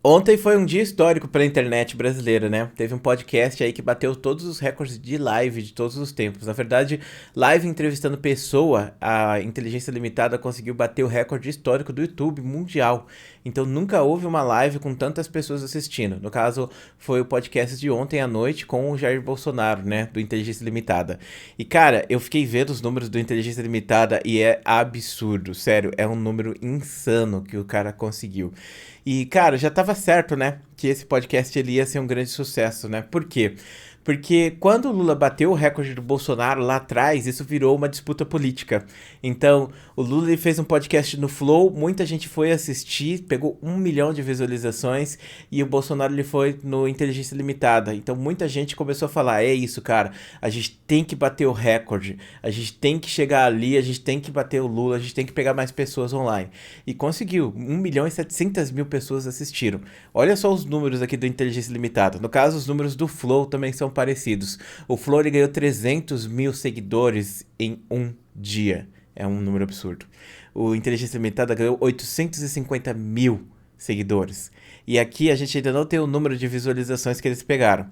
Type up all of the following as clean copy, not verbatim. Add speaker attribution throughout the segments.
Speaker 1: Ontem foi um dia histórico para a internet brasileira, né? Teve um podcast aí que bateu todos os recordes de live de todos os tempos. Na verdade, live entrevistando pessoa, a Inteligência Limitada conseguiu bater o recorde histórico do YouTube mundial. Então nunca houve uma live com tantas pessoas assistindo. No caso, foi o podcast de ontem à noite com o Jair Bolsonaro, né? Do Inteligência Limitada. E cara, eu fiquei vendo os números do Inteligência Limitada e é absurdo. Sério, é um número insano que o cara conseguiu. E, cara, já tava certo, né? Que esse podcast ele ia ser um grande sucesso, né? Por quê? Porque quando o Lula bateu o recorde do Bolsonaro lá atrás, isso virou uma disputa política. Então, o Lula ele fez um podcast no Flow, muita gente foi assistir, pegou 1 milhão de visualizações, e o Bolsonaro ele foi no Inteligência Limitada. Então, muita gente começou a falar, é isso, cara, a gente tem que bater o recorde, a gente tem que chegar ali, a gente tem que bater o Lula, a gente tem que pegar mais pessoas online. E conseguiu, 1.700.000 pessoas assistiram. Olha só os números aqui do Inteligência Limitada. No caso, os números do Flow também são parecidos. O Flow ele ganhou 300 mil seguidores em um dia. É um número absurdo. O Inteligência Limitada ganhou 850 mil seguidores. E aqui a gente ainda não tem o número de visualizações que eles pegaram.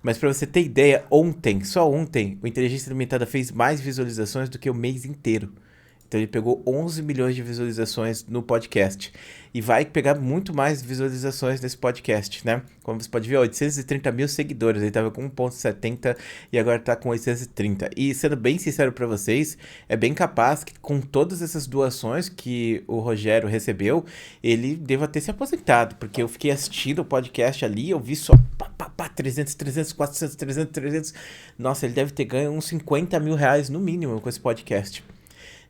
Speaker 1: Mas para você ter ideia, ontem, só ontem, o Inteligência Limitada fez mais visualizações do que o mês inteiro. Então ele pegou 11 milhões de visualizações no podcast. E vai pegar muito mais visualizações nesse podcast, né? Como você pode ver, 830 mil seguidores. Ele tava com 1,70 e agora tá com 830. E sendo bem sincero para vocês, é bem capaz que com todas essas doações que o Rogério recebeu, ele deva ter se aposentado. Porque eu fiquei assistindo o podcast ali, eu vi só 300, 300, 400, 300, 300. Nossa, ele deve ter ganho uns 50 mil reais no mínimo com esse podcast.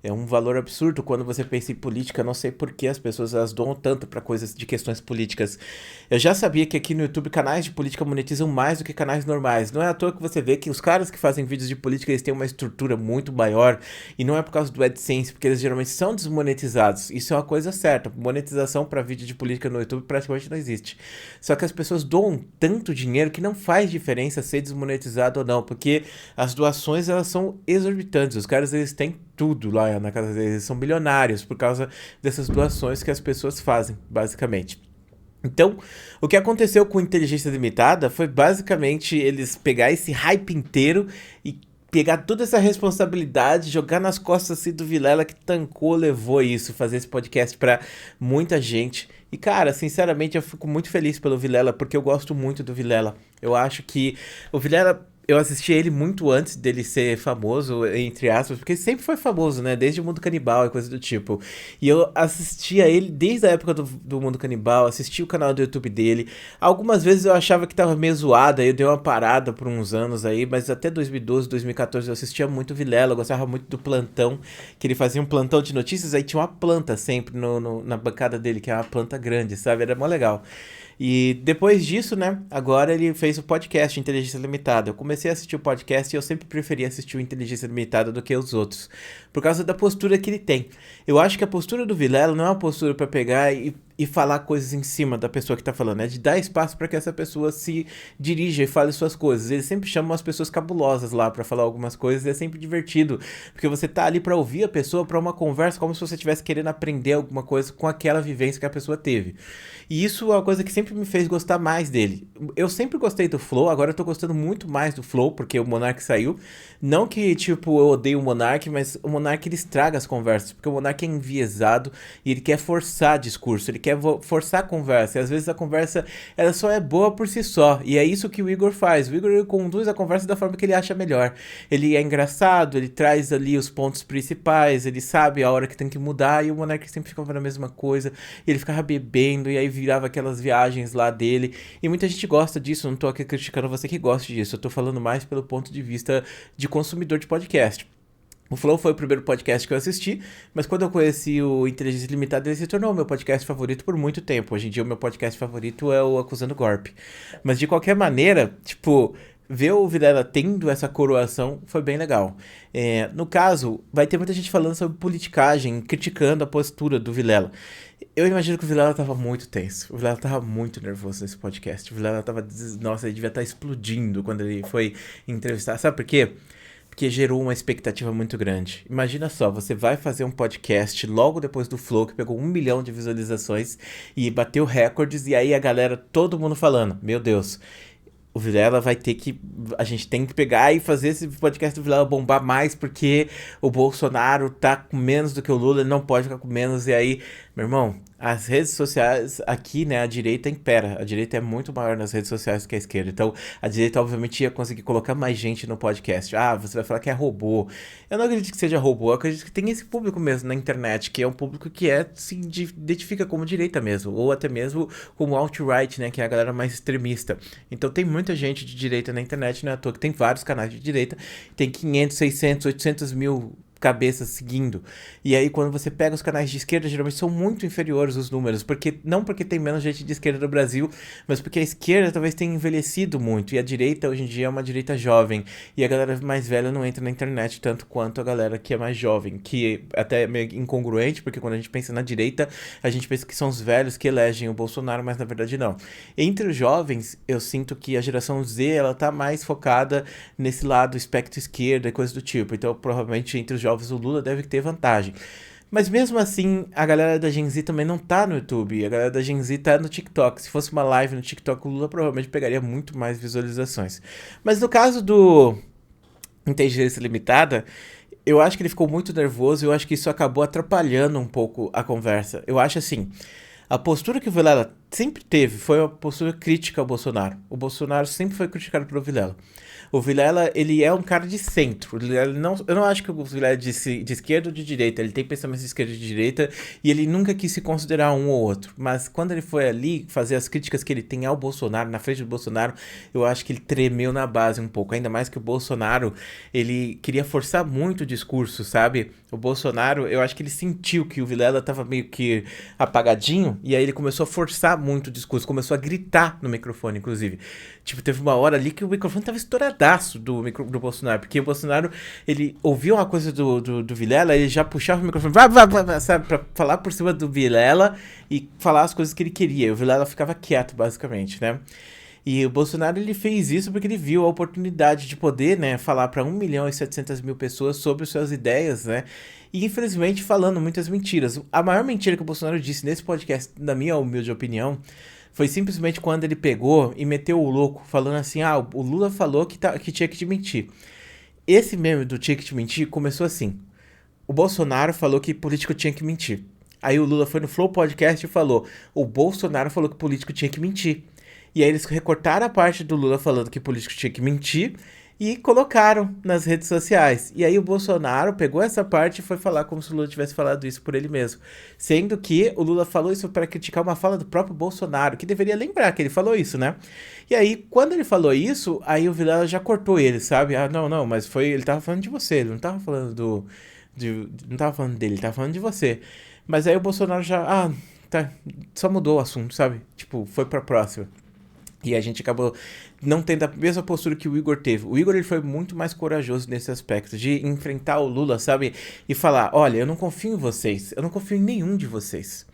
Speaker 1: É um valor absurdo quando você pensa em política. Não sei por que as pessoas elas doam tanto para coisas de questões políticas. Eu já sabia que aqui no YouTube canais de política monetizam mais do que canais normais. Não é à toa que você vê que os caras que fazem vídeos de política eles têm uma estrutura muito maior. E não é por causa do AdSense, porque eles geralmente são desmonetizados. Isso é uma coisa certa. Monetização para vídeo de política no YouTube praticamente não existe. Só que as pessoas doam tanto dinheiro que não faz diferença ser desmonetizado ou não. Porque as doações elas são exorbitantes. Os caras eles têm tudo lá na casa deles, eles são bilionários por causa dessas doações que as pessoas fazem, basicamente. Então, o que aconteceu com Inteligência Limitada foi basicamente eles pegar esse hype inteiro e pegar toda essa responsabilidade, jogar nas costas assim, do Vilela que tancou, levou isso, fazer esse podcast pra muita gente. E cara, sinceramente eu fico muito feliz pelo Vilela, porque eu gosto muito do Vilela. Eu acho que o Vilela, eu assisti ele muito antes dele ser famoso, entre aspas, porque ele sempre foi famoso, né? Desde o Mundo Canibal e coisa do tipo. E eu assistia ele desde a época do Mundo Canibal, assisti o canal do YouTube dele. Algumas vezes eu achava que tava meio zoado, aí eu dei uma parada por uns anos aí, mas até 2012, 2014 eu assistia muito Vilela, eu gostava muito do plantão, que ele fazia um plantão de notícias, aí tinha uma planta sempre na bancada dele, que é uma planta grande, sabe? Era mó legal. E depois disso, né, agora ele fez o podcast Inteligência Limitada. Eu comecei a assistir o podcast e eu sempre preferi assistir o Inteligência Limitada do que os outros, por causa da postura que ele tem. Eu acho que a postura do Vilela não é uma postura pra pegar e falar coisas em cima da pessoa que tá falando, é de dar espaço pra que essa pessoa se dirija e fale suas coisas. Ele sempre chama umas pessoas cabulosas lá pra falar algumas coisas e é sempre divertido, porque você tá ali pra ouvir a pessoa, pra uma conversa, como se você estivesse querendo aprender alguma coisa com aquela vivência que a pessoa teve. E isso é uma coisa que sempre me fez gostar mais dele. Eu sempre gostei do Flow, agora eu tô gostando muito mais do Flow, porque o Monark saiu. Não que, tipo, eu odeio o Monark, mas o Monark ele estraga as conversas, porque o Monark é enviesado e ele quer forçar discurso, ele quer forçar a conversa, e às vezes a conversa ela só é boa por si só, e é isso que o Igor faz. O Igor ele conduz a conversa da forma que ele acha melhor. Ele é engraçado, ele traz ali os pontos principais, ele sabe a hora que tem que mudar, e o Monark sempre ficava na mesma coisa, e ele ficava bebendo, e aí virava aquelas viagens lá dele, e muita gente gosta disso. Não tô aqui criticando você que gosta disso, eu tô falando mais pelo ponto de vista de consumidor de podcast. O Flow foi o primeiro podcast que eu assisti, mas quando eu conheci o Inteligência Limitada, ele se tornou o meu podcast favorito por muito tempo. Hoje em dia, o meu podcast favorito é o Acusando Golpe. Mas, de qualquer maneira, tipo, ver o Vilela tendo essa coroação foi bem legal. No caso, vai ter muita gente falando sobre politicagem, criticando a postura do Vilela. Eu imagino que o Vilela tava muito tenso. O Vilela tava muito nervoso nesse podcast. O Vilela tava... Nossa, ele devia estar explodindo quando ele foi entrevistar. Sabe por quê? porque gerou uma expectativa muito grande. Imagina só, você vai fazer um podcast logo depois do Flow, que pegou 1 milhão de visualizações e bateu recordes, e aí a galera, todo mundo falando, meu Deus, o Vilela vai ter que. A gente tem que pegar e fazer esse podcast do Vilela bombar mais, porque o Bolsonaro tá com menos do que o Lula, ele não pode ficar com menos. E aí, meu irmão, as redes sociais aqui, né, a direita impera. A direita é muito maior nas redes sociais do que a esquerda. Então, a direita, obviamente, ia conseguir colocar mais gente no podcast. Ah, você vai falar que é robô. Eu não acredito que seja robô, eu acredito que tem esse público mesmo na internet, que é um público que se identifica como direita mesmo, ou até mesmo como alt-right, né, que é a galera mais extremista. Então, tem muita gente de direita na internet, não é à toa que tem vários canais de direita, tem 500, 600, 800 mil cabeças seguindo. E aí, quando você pega os canais de esquerda, geralmente são muito inferiores os números, porque não porque tem menos gente de esquerda no Brasil, mas porque a esquerda talvez tenha envelhecido muito, e a direita hoje em dia é uma direita jovem, e a galera mais velha não entra na internet tanto quanto a galera que é mais jovem, que até é meio incongruente, porque quando a gente pensa na direita, a gente pensa que são os velhos que elegem o Bolsonaro, mas na verdade não. Entre os jovens, eu sinto que a geração Z, ela tá mais focada nesse lado espectro esquerda e coisa do tipo, então provavelmente entre os jovens o Lula deve ter vantagem. Mas mesmo assim, a galera da Gen Z também não tá no YouTube, a galera da Gen Z tá no TikTok. Se fosse uma live no TikTok, o Lula provavelmente pegaria muito mais visualizações. Mas no caso do Inteligência Limitada, eu acho que ele ficou muito nervoso e eu acho que isso acabou atrapalhando um pouco a conversa. Eu acho assim, a postura que o Vilela sempre teve foi uma postura crítica ao Bolsonaro. O Bolsonaro sempre foi criticado pelo Vilela. O Vilela, ele é um cara de centro. Eu não acho que o Vilela é de esquerda ou de direita. Ele tem pensamento de esquerda e de direita e ele nunca quis se considerar um ou outro. Mas quando ele foi ali fazer as críticas que ele tem ao Bolsonaro, na frente do Bolsonaro, eu acho que ele tremeu na base um pouco. Ainda mais que o Bolsonaro, ele queria forçar muito o discurso, sabe? O Bolsonaro, eu acho que ele sentiu que o Vilela tava meio que apagadinho e aí ele começou a forçar muito o discurso, começou a gritar no microfone, inclusive. Tipo, teve uma hora ali que o microfone tava estouradaço do Bolsonaro, porque o Bolsonaro, ele ouvia uma coisa do Vilela, ele já puxava o microfone, sabe, pra falar por cima do Vilela e falar as coisas que ele queria. E o Vilela ficava quieto, basicamente, né? E o Bolsonaro, ele fez isso porque ele viu a oportunidade de poder, né, falar para 1.700.000 pessoas sobre suas ideias, né, e infelizmente falando muitas mentiras. A maior mentira que o Bolsonaro disse nesse podcast, na minha humilde opinião, foi simplesmente quando ele pegou e meteu o louco, falando assim, o Lula falou que tinha que te mentir. Esse meme do tinha que te mentir começou assim, o Bolsonaro falou que político tinha que mentir. Aí o Lula foi no Flow Podcast e falou, o Bolsonaro falou que político tinha que mentir. E aí eles recortaram a parte do Lula falando que político tinha que mentir e colocaram nas redes sociais. E aí o Bolsonaro pegou essa parte e foi falar como se o Lula tivesse falado isso por ele mesmo. Sendo que o Lula falou isso para criticar uma fala do próprio Bolsonaro, que deveria lembrar que ele falou isso, né? E aí, quando ele falou isso, aí o Vilela já cortou ele, sabe? Ah, não, mas ele tava falando de você, ele não tava falando não tava falando dele, ele tava falando de você. Mas aí o Bolsonaro já, tá, só mudou o assunto, sabe? Tipo, foi pra próxima. E a gente acabou não tendo a mesma postura que o Igor teve. O Igor, ele foi muito mais corajoso nesse aspecto, de enfrentar o Lula, sabe? E falar, olha, eu não confio em vocês, eu não confio em nenhum de vocês.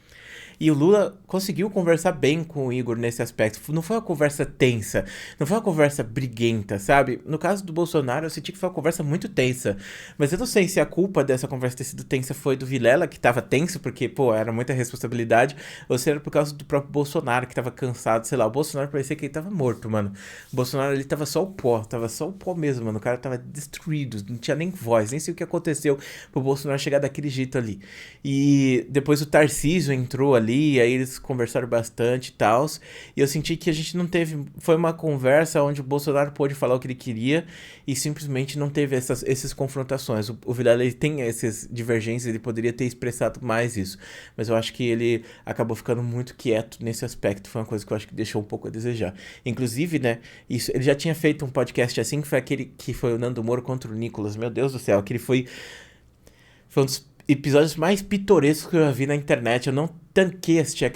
Speaker 1: E o Lula conseguiu conversar bem com o Igor nesse aspecto. Não foi uma conversa tensa, não foi uma conversa briguenta, sabe? No caso do Bolsonaro, eu senti que foi uma conversa muito tensa. Mas eu não sei se a culpa dessa conversa ter sido tensa foi do Vilela, que tava tenso, porque, pô, era muita responsabilidade, ou se era por causa do próprio Bolsonaro, que tava cansado, sei lá. O Bolsonaro parecia que ele tava morto, mano. O Bolsonaro, ele tava só o pó mesmo, mano. O cara tava destruído, não tinha nem voz, nem sei o que aconteceu pro Bolsonaro chegar daquele jeito ali. E depois o Tarcísio entrou ali, aí eles conversaram bastante e tal, e eu senti que a gente não teve, foi uma conversa onde o Bolsonaro pôde falar o que ele queria e simplesmente não teve essas confrontações. O Vilela, ele tem essas divergências, ele poderia ter expressado mais isso, mas eu acho que ele acabou ficando muito quieto nesse aspecto, foi uma coisa que eu acho que deixou um pouco a desejar. Inclusive, né, isso, ele já tinha feito um podcast assim, que foi aquele que foi o Nando Moro contra o Nicolas, meu Deus do céu, aquele foi um dos episódios mais pitorescos que eu já vi na internet. Eu não tanquei assistir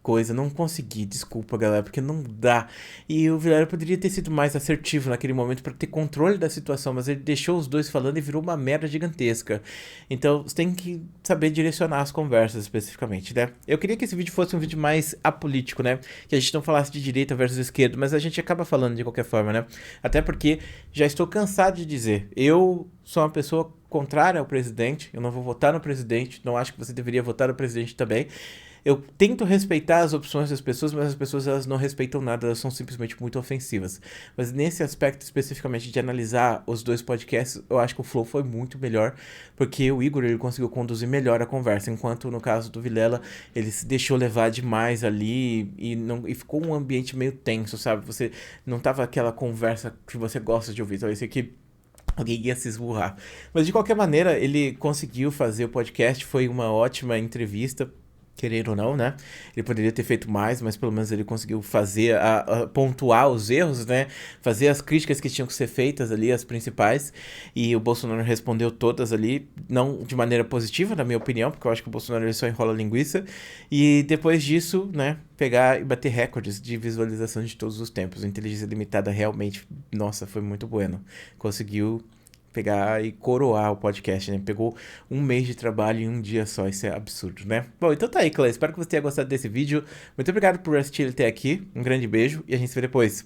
Speaker 1: coisa, não consegui, desculpa, galera, porque não dá. E o Vilela poderia ter sido mais assertivo naquele momento para ter controle da situação, mas ele deixou os dois falando e virou uma merda gigantesca. Então, você tem que saber direcionar as conversas especificamente, né? Eu queria que esse vídeo fosse um vídeo mais apolítico, né? Que a gente não falasse de direita versus esquerda, mas a gente acaba falando de qualquer forma, né? Até porque já estou cansado de dizer, eu sou uma pessoa contrária ao presidente, eu não vou votar no presidente, não acho que você deveria votar no presidente também. Eu tento respeitar as opções das pessoas, mas as pessoas elas não respeitam nada, elas são simplesmente muito ofensivas. Mas nesse aspecto especificamente de analisar os dois podcasts, eu acho que o flow foi muito melhor, porque o Igor ele conseguiu conduzir melhor a conversa, enquanto no caso do Vilela, ele se deixou levar demais ali e ficou um ambiente meio tenso, sabe? Você não tava aquela conversa que você gosta de ouvir, então esse aqui alguém ia se esburrar. Mas de qualquer maneira, ele conseguiu fazer o podcast, foi uma ótima entrevista. Querendo ou não, né? Ele poderia ter feito mais, mas pelo menos ele conseguiu fazer, pontuar os erros, né? Fazer as críticas que tinham que ser feitas ali, as principais. E o Bolsonaro respondeu todas ali, não de maneira positiva, na minha opinião, porque eu acho que o Bolsonaro ele só enrola linguiça. E depois disso, né? Pegar e bater recordes de visualização de todos os tempos. A inteligência limitada realmente, nossa, foi muito bueno. Conseguiu pegar e coroar o podcast, né? Pegou um mês de trabalho em um dia só, isso é absurdo, né? Bom, então tá aí, Clã. Espero que você tenha gostado desse vídeo. Muito obrigado por assistir ele até aqui. Um grande beijo e a gente se vê depois.